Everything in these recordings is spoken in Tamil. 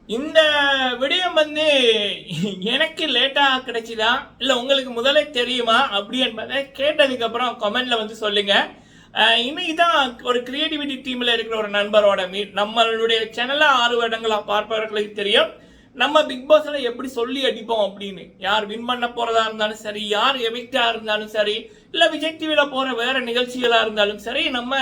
இந்த விடயம் வந்து எனக்கு லேட்டா கிடைச்சுதா இல்ல உங்களுக்கு முதலே தெரியுமா அப்படி என்பதை கேட்டதுக்கு அப்புறம் கமெண்ட்ல வந்து சொல்லுங்க. இன்னைக்கு தான் ஒரு கிரியேட்டிவிட்டி டீம்ல இருக்கிற ஒரு நண்பரோட மீட். நம்மளுடைய சேனல்ல 6 வருடங்களா பார்ப்பவர்களுக்கு தெரியும் நம்ம பிக் பாஸ்ல எப்படி சொல்லி அடிப்போம் அப்படின்னு. யார் வின் பண்ண போறதா இருந்தாலும் சரி, யார் எவிக்டா இருந்தாலும் சரி, இல்ல விஜய் டிவில போற வேற நிகழ்ச்சிகளா இருந்தாலும் சரி, நம்ம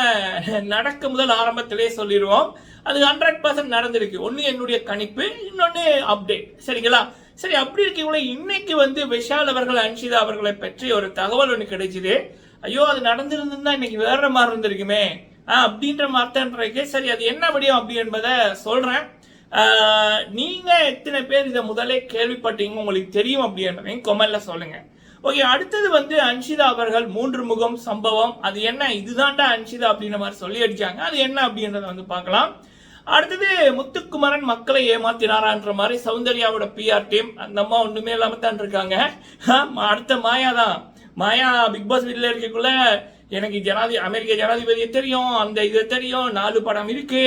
நடக்க முதல் ஆரம்பத்திலே சொல்லிடுவோம். அது 100% நடந்திருக்கு. ஒன்னு என்னுடைய கணிப்பு, இன்னொன்னு அப்டேட். சரிங்களா? சரி, அப்படி இருக்கீங்களா இன்னைக்கு வந்து விஷால் அவர்கள், அன்ஷிதா அவர்களை பற்றி ஒரு தகவல் ஒன்று கிடைச்சிது. ஐயோ, அது நடந்திருந்தா இன்னைக்கு வேற மாதிரி இருந்திருக்குமே அப்படின்ற மாதிரி. சரி, அது என்ன முடியும் அப்படி என்பதை சொல்றேன். நீங்க எத்தனை பேர் இதை முதலே கேள்விப்பட்டீங்க, உங்களுக்கு தெரியும் அப்படின்றதையும் கமெண்ட்ல சொல்லுங்க. ஓகே, அடுத்தது வந்து அன்ஷிதா அவர்கள் 3 முகம் சம்பவம். அது என்ன, இதுதான்டா அன்ஷிதா அப்படின்ற மாதிரி சொல்லி அடிச்சாங்க. அது என்ன அப்படின்றத வந்து பார்க்கலாம். அடுத்தது முத்துக்குமரன் மக்களை ஏமாத்தினாரான்ற மாதிரி சௌந்தர்யாவோட பிஆர் டீம். அந்த அம்மா ஒண்ணுமே இல்லாம தான் இருக்காங்க. அடுத்த மாயா தான். மாயா பிக் பாஸ் வீட்டில் இருக்கக்குள்ள எனக்கு அமெரிக்க ஜனாதிபதியை தெரியும், அந்த இதை தெரியும், 4 படம் இருக்கு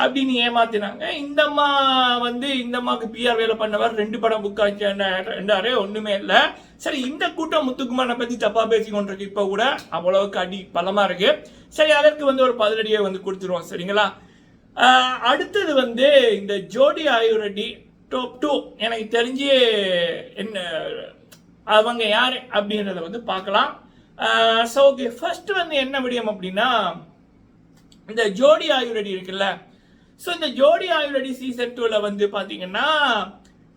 அப்படின்னு ஏமாத்தினாங்க. இந்த அம்மா வந்து இந்த அம்மாவுக்கு பிஆர் வேலை பண்ணவர் 2 படம் புக் ஆச்சு, ஒண்ணுமே இல்லை. சரி, இந்த கூட்டம் முத்துக்குமாரனை பத்தி தப்பா பேசி கொண்டிருக்கு. இப்ப கூட அவ்வளவுக்கு அடி பலமா இருக்கு. சரி, அதற்கு வந்து ஒரு 10 அடியை வந்து கொடுத்துருவோம். சரிங்களா? அடுத்தது வந்து இந்த ஜோடி ஆயுரெட்டி டாப் 2 எனக்கு தெரிஞ்சு என்ன அவங்க யாரு அப்படின்றத வந்து பார்க்கலாம். ஸோ ஓகே, ஃபர்ஸ்ட் வந்து என்ன விடியம் அப்படின்னா, இந்த ஜோடி ஆயுரெடி இருக்குல்ல. ஸோ இந்த ஜோடி ஆயுரெடி சீசன் 2ல வந்து பார்த்தீங்கன்னா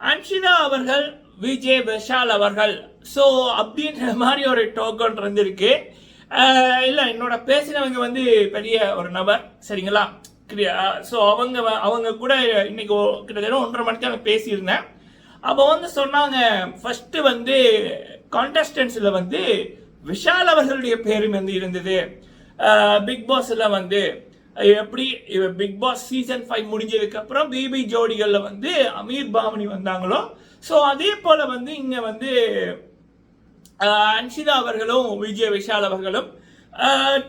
அன்ஷிதா அவர்கள், விஜய், விஷால் அவர்கள், ஸோ அப்படின்ற மாதிரி ஒரு டோக்கன் இருந்திருக்கு. இல்லை, என்னோட பேசினவங்க வந்து பெரிய ஒரு நபர். சரிங்களா? ஸோ அவங்க கூட இன்னைக்கு கிட்டத்தட்ட 1.5 மணிக்கு நான் பேசியிருந்தேன். அப்போ வந்து சொன்னாங்க, ஃபர்ஸ்ட் வந்து கான்டெஸ்டன்ஸ்ல வந்து விஷால் அவர்களுடைய பேரும் வந்து இருந்தது. பிக் பாஸ்ல வந்து எப்படி பிக் பாஸ் சீசன் 5 முடிஞ்சதுக்கு அப்புறம் பிபி ஜோடிகள்ல வந்து அமீர் பாவனி வந்தாங்களோ, ஸோ அதே போல வந்து இங்க வந்து அன்ஷிதா அவர்களும் விஜய் விஷால் அவர்களும்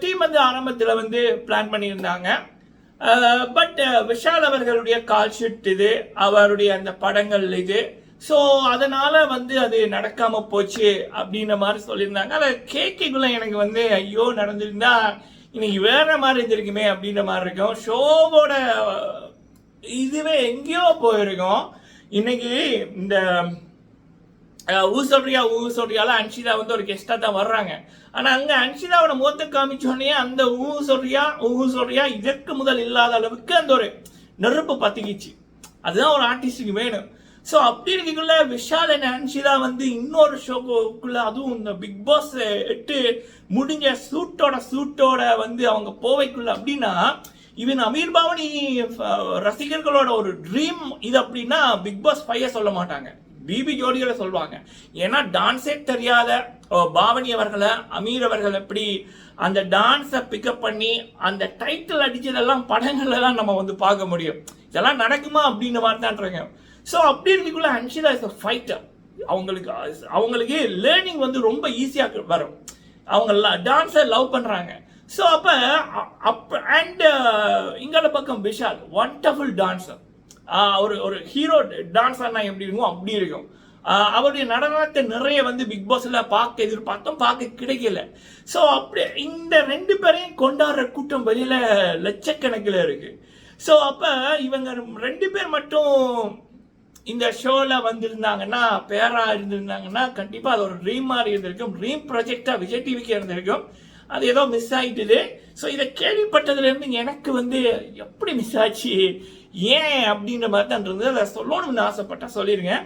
டீம் வந்து ஆரம்பத்தில் வந்து பிளான் பண்ணியிருந்தாங்க. பட் விஷால் அவர்களுடைய கால் ஷீட் இது, அவருடைய அந்த படங்கள் இது, ஸோ அதனால வந்து அது நடக்காம போச்சு அப்படின்ற மாதிரி சொல்லியிருந்தாங்க. அதை கேட்கக்குள்ள எனக்கு வந்து ஐயோ, நடந்திருந்தா இன்னைக்கு வேற மாதிரி இருந்திருக்குமே அப்படின்ற மாதிரி இருக்கும். ஷோவோட இதுவே எங்கேயோ போயிருக்கும். இன்னைக்கு இந்த ஊ சொல்றியால அன்ஷிதா வந்து ஒரு கெஸ்டா தான் வர்றாங்க. ஆனா அங்க அன்ஷிதாவோட முகத்தை காமிச்சோடனே அந்த ஊ சொல்றியா இதற்கு முதல் இல்லாத அளவுக்கு அந்த ஒரு நெருப்பு பத்திக்கிச்சு. அதுதான் ஒரு ஆர்டிஸ்டுக்கு வேணும். ஸோ அப்படி இருக்கக்குள்ள விஷால் அண்ட் அன்ஷிதா வந்து இன்னொரு ஷோக்குள்ள, அதுவும் இந்த பிக் பாஸ் 8 முடிஞ்ச சூட்டோட வந்து அவங்க போவைக்குள்ள அப்படின்னா, இவன் அமீர் பாவனி ரசிகர்களோட ஒரு ட்ரீம் இது அப்படின்னா பிக் பாஸ் 5 சொல்ல மாட்டாங்க, பிபி ஜோடிகளை சொல்லுவாங்க. ஏன்னா டான்ஸே தெரியாத பாவனி அவர்களை, அமீர் அவர்கள் எப்படி அந்த டான்ஸை பிக்கப் பண்ணி அந்த டைட்டில் அடிச்சதெல்லாம் படங்கள்லாம் நம்ம வந்து பார்க்க முடியும். இதெல்லாம் நடக்குமா அப்படின்னு மாதிரி தான். ஸோ அப்படி இருக்கக்குள்ள அன்ஷிதா இஸ் அ ஃபைட்டர். அவங்களுக்கு லேர்னிங் வந்து ரொம்ப ஈஸியாக வரும். அவங்க டான்ஸை லவ் பண்ணுறாங்க. ஸோ அப்போ அண்ட் இங்கால பக்கம் விஷால் ஒண்டர்ஃபுல் டான்ஸர். ஒரு ஹீரோ டான்ஸர்னா எப்படி இருக்கும் அப்படி இருக்கும். அவருடைய நடனத்தை நிறைய வந்து பிக் பாஸ்ல பார்க்க எதிர்பார்த்தோம், பார்க்க கிடைக்கல. ஸோ அப்படி இந்த 2 பேரையும் கொண்டாடுற கூட்டம் வெளியில லட்சக்கணக்கில் இருக்கு. ஸோ அப்ப இவங்க 2 பேர் மட்டும் இந்த ஷோல வந்திருந்தாங்கன்னா, பேரா இருந்திருந்தாங்கன்னா, கண்டிப்பா அது ஒரு ட்ரீம் மாதிரி இருந்திருக்கும். ட்ரீம் ப்ராஜெக்டா விஜய் டிவிக்கு இருந்திருக்கும். அது ஏதோ மிஸ் ஆயிட்டுது. ஸோ இதை கேள்விப்பட்டதுல இருந்து எனக்கு வந்து எப்படி மிஸ் ஆச்சு, ஏன் அப்படின்ற மாதிரி தான் இருந்தது. அதை சொல்லணும்னு ஆசைப்பட்டா சொல்லிருங்க.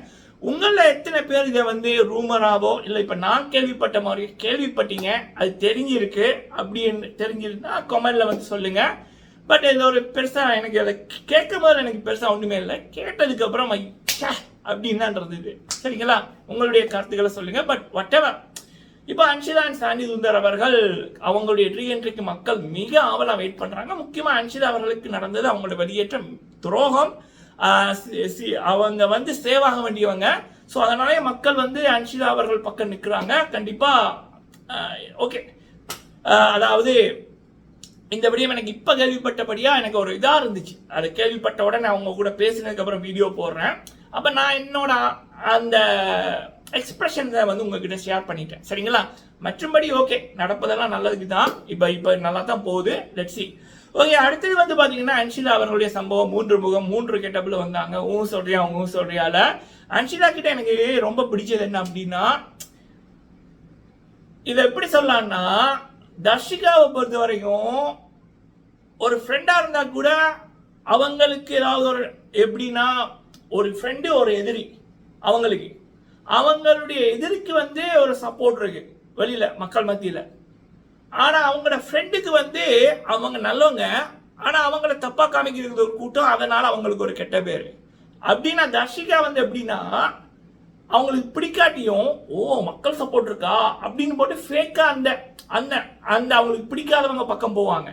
உங்களில் எத்தனை பேர் இதை வந்து ரூமராவோ இல்லை இப்போ நான் கேள்விப்பட்ட மாதிரி கேள்விப்பட்டீங்க, அது தெரிஞ்சிருக்கு அப்படின்னு தெரிஞ்சிருந்தா கமெண்ட்ல வந்து சொல்லுங்க. பட் இது ஒரு பெருசா எனக்கு அதை கேட்கும் போது எனக்கு பெருசா ஒண்ணுமே இல்லை. கேட்டதுக்கு அப்புறம் அப்படின்னு தான் இருந்தது. சரிங்களா? உங்களுடைய கருத்துக்களை சொல்லுங்க. பட் வாட் எவர், இப்போ அன்ஷிதா அண்ட் சாண்டி சுந்தர் அவர்கள் அவங்களுடைய ரீஎன்ட்ரிக்கு மக்கள் மிக ஆவலா வெயிட் பண்றாங்க. முக்கியமா அன்ஷிதா அவர்களுக்கு நடந்தது அவங்களோட வெளியேற்றம் துரோகம். அவங்க வந்து சேவ் ஆக வேண்டியவங்க. ஸோ அதனாலே மக்கள் வந்து அன்ஷிதா அவர்கள் பக்கம் நிற்கிறாங்க. கண்டிப்பா ஓகே, அதாவது இந்த விடயம் எனக்கு இப்போ கேள்விப்பட்டபடியா எனக்கு ஒரு இதாக இருந்துச்சு. அதை கேள்விப்பட்ட உடனே அவங்க கூட பேசினதுக்கப்புறம் வீடியோ போடுறேன். அப்போ நான் என்னோட அந்த எக்ஸ்பிரஷன்ஸை வந்து உங்ககிட்ட ஷேர் பண்ணிட்டேன். சரிங்களா? மற்றபடி ஓகே, நடப்பதெல்லாம் நல்லதுக்கு தான். இப்போ நல்லா தான் போகுது. Let's see. ஓகே, அடுத்தது வந்து பார்த்தீங்கன்னா அன்ஷிலா அவர்களுடைய சம்பவம். 3 முகம் 3 கெட்டப்பில் வந்தாங்க. சொல்றியா சொல்றியால அன்ஷிலா கிட்ட எனக்கு ரொம்ப பிடிச்சது என்ன அப்படின்னா, இதை எப்படி சொல்லலாம்னா, தர்ஷிகாவை பொறுத்த வரைக்கும் ஒரு ஃப்ரெண்டா இருந்தா கூட அவங்களுக்கு ஏதாவது ஒரு எப்படின்னா, ஒரு ஃப்ரெண்டு ஒரு எதிரி, அவங்களுடைய எதிரிக்கு வந்து ஒரு சப்போர்ட் இருக்கு வெளியில மக்கள் மத்தியில. ஆனா அவங்களோட ஃப்ரெண்டுக்கு வந்து அவங்க நல்லவங்க, ஆனா அவங்கள தப்பா காமிக்கிறது ஒரு கூட்டம், அதனால அவங்களுக்கு ஒரு கெட்ட பேரு. அப்படின்னா தர்ஷிகா வந்து எப்படின்னா, அவங்களுக்கு பிடிக்காட்டியும் மக்கள் சப்போர்ட் இருக்கா அப்படின்னு போட்டு ஃபேக்கா அந்த அந்த அந்த அவங்களுக்கு பிடிக்காதவங்க பக்கம் போவாங்க.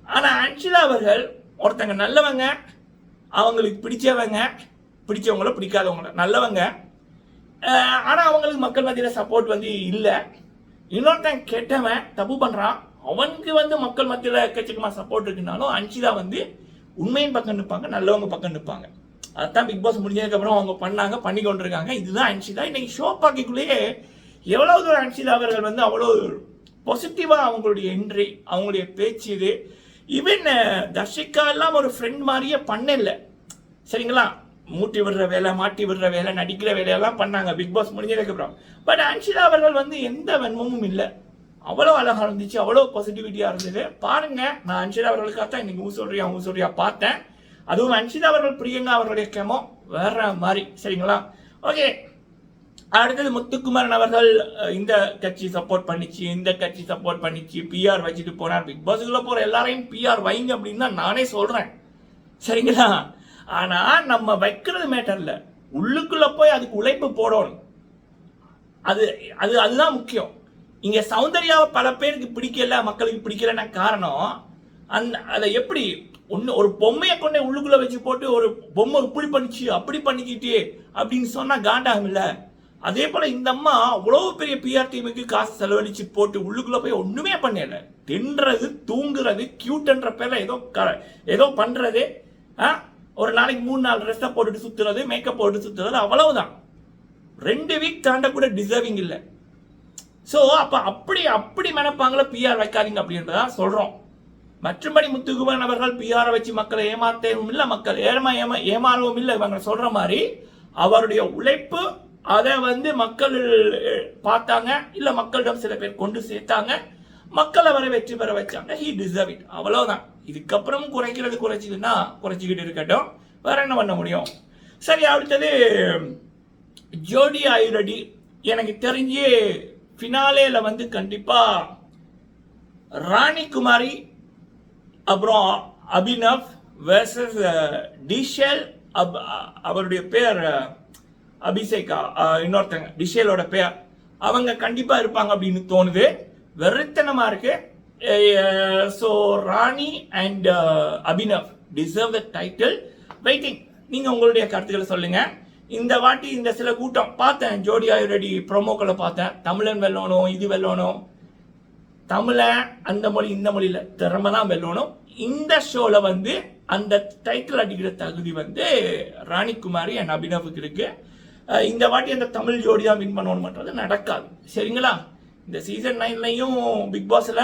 ஆனா அன்ஷிலா அவர்கள் ஒருத்தங்க நல்லவங்க, அவங்களுக்கு பிடிச்சவங்கள பிடிக்காதவங்கள நல்லவங்க, ஆனா அவங்களுக்கு மக்கள் மத்தியில சப்போர்ட் வந்து இல்லை. இன்னொருத்தன் கெட்டவன் தப்பு பண்றான், அவனுக்கு வந்து மக்கள் மத்தியில எக்கச்சக்கமா சப்போர்ட் இருக்குனாலும் அன்ஷிலா வந்து உண்மையின் பக்கம் நிற்பாங்க, நல்லவங்க பக்கம் நிற்பாங்க. அதுதான் பிக் பாஸ் முடிஞ்சதுக்கு அப்புறம் அவங்க பண்ணி கொண்டிருக்காங்க. இதுதான் அன்ஷிலா. இன்னைக்கு ஷோ பார்க்கக்குள்ளேயே எவ்வளவு தூரம் அன்ஷிலா அவர்கள் வந்து அவ்வளோ பாசிட்டிவா அவங்களுடைய என்ட்ரி, அவங்களுடைய பேச்சு, இது ஈவன் தர்ஷிகா எல்லாம் ஒரு ஃப்ரெண்ட் மாதிரியே பண்ணல. சரிங்களா? மூட்டி விடுற வேலை, மாட்டி விடுற வேலை, நடிக்கிற வேலையெல்லாம் பண்ணாங்க பிக் பாஸ் முடிஞ்சதுக்கு அப்புறம். பட் அன்ஷிலா அவர்கள் வந்து எந்த வன்மமும் இல்லை, அவ்வளோ அழகா இருந்துச்சு, அவ்வளோ பாசிட்டிவிட்டியா இருந்தது. பாருங்க, நான் அன்ஷிலா அவர்களுக்காக தான் இன்னைக்கு ஊ சொல்றியா பார்த்தேன். அதுவும் அன்ஷிலா அவர்கள் பிரியங்கா அவர்களுடைய கெமோ வேற மாதிரி. சரிங்களா? ஓகே, அடுத்தது முத்துக்குமரன் அவர்கள் இந்த கட்சி சப்போர்ட் பண்ணிச்சு, இந்த கட்சி சப்போர்ட் பண்ணிச்சு, பிஆர் வச்சுட்டு போனார். பிக் பாஸுக்குள்ள போற எல்லாரையும் பிஆர் வைங்க அப்படின்னு தான் நானே சொல்றேன். சரிங்களா? ஆனா நம்ம வைக்கிறது மேட்டர்ல, உள்ளுக்குள்ள போய் அதுக்கு உழைப்பு போடணும். அதுதான் முக்கியம். இங்க சௌந்தர்யாவை பல பேருக்கு பிடிக்கல, மக்களுக்கு பிடிக்கலன்னா காரணம் அதை எப்படி ஒரு பொம்மையை கொண்டே உள்ளுக்குள்ள வச்சு போட்டு ஒரு பொம்மை இப்படி பண்ணிச்சு அப்படி பண்ணிக்கிட்டே அப்படின்னு சொன்னா காண்டாகும் இல்ல? அதே போல இந்த அம்மா அவ்வளவு பெரிய பிஆர் டீமுக்கு காசு செலவழிச்சு போட்டு உள்ளுக்குள்ள போய் ஒண்ணுமே பண்ணல. தின்றது, தூங்குறது, கியூட்ன்ற பேர்ல ஏதோ பண்றது, ஒரு நாளைக்கு 3-4 ட்ரெஸ்ஸை போட்டுட்டு சுத்துறது, மேக்கப் போட்டு சுத்துறது, அவ்வளவுதான். 2 வீக் தாண்ட கூட டிசர்விங் இல்லை. ஸோ அப்ப அப்படி நினைப்பாங்களா பிஆர் வைக்காதீங்க அப்படின்றதா சொல்றோம். மற்றபடி முத்துக்குமரன் அவர்கள் பிஆரை வச்சு மக்களை ஏமாற்றவும் இல்லை, மக்கள் ஏமாறவும் இல்லை. இவங்க சொல்ற மாதிரி அவருடைய உழைப்பு, அதை வந்து மக்கள் பார்த்தாங்க, இல்ல மக்களிடம் சில பேர் கொண்டு சேர்த்தாங்க, மக்கள் அவரை வெற்றி பெற வச்சாங்க. He deserve it. அவ்வளவுதான். இதுக்கப்புறம் குறைச்சிக்கிட்டு இருக்கட்டும், வேற என்ன பண்ண முடியும்? சரி, அடுத்தது ஜோடி ஆயுரடி. எனக்கு தெரிஞ்சு ஃபினாலேல வந்து கண்டிப்பா ராணி குமாரி அப்புறம் அபினவ் வெர்சஸ் டிஷேல். அவருடைய பேர் அபிஷேகா, இன்னொருத்தங்க டிஷேலோட பேர், அவங்க கண்டிப்பா இருப்பாங்க அப்படின்னு தோணுது. வெறித்தனமா இருக்கு. So Rani and Abhinav deserve the title. Waiting. நீங்க உங்களுடைய கருத்துக்களை சொல்லுங்க. இந்த வாட்டி இந்த சில கூட்டம் பார்த்தேன், ஜோடி ஆயுரடி ப்ரோமோக்களை பார்த்தேன். தமிழன் வெல்லணும், இது வெல்லணும், தமிழன் அந்த மொழி இந்த மொழியில திறமை தான் வெல்லணும். இந்த ஷோல வந்து அந்த டைட்டில் அடிக்கிற தகுதி வந்து ராணிகுமாரி அண்ட் அபினவுக்கு இருக்கு. இந்த வாட்டி அந்த தமிழ் ஜோடி தான் வின் பண்ணணும்ன்றது நடக்காது. சரிங்களா? இந்த சீசன் 9லையும் பிக் பாஸ்ல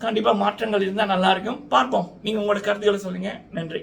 கண்டிப்பா மாற்றங்கள் இருந்தால் நல்லா இருக்கும். பார்ப்போம். நீங்க உங்களோட கருத்துக்களை சொல்லுங்க. நன்றி.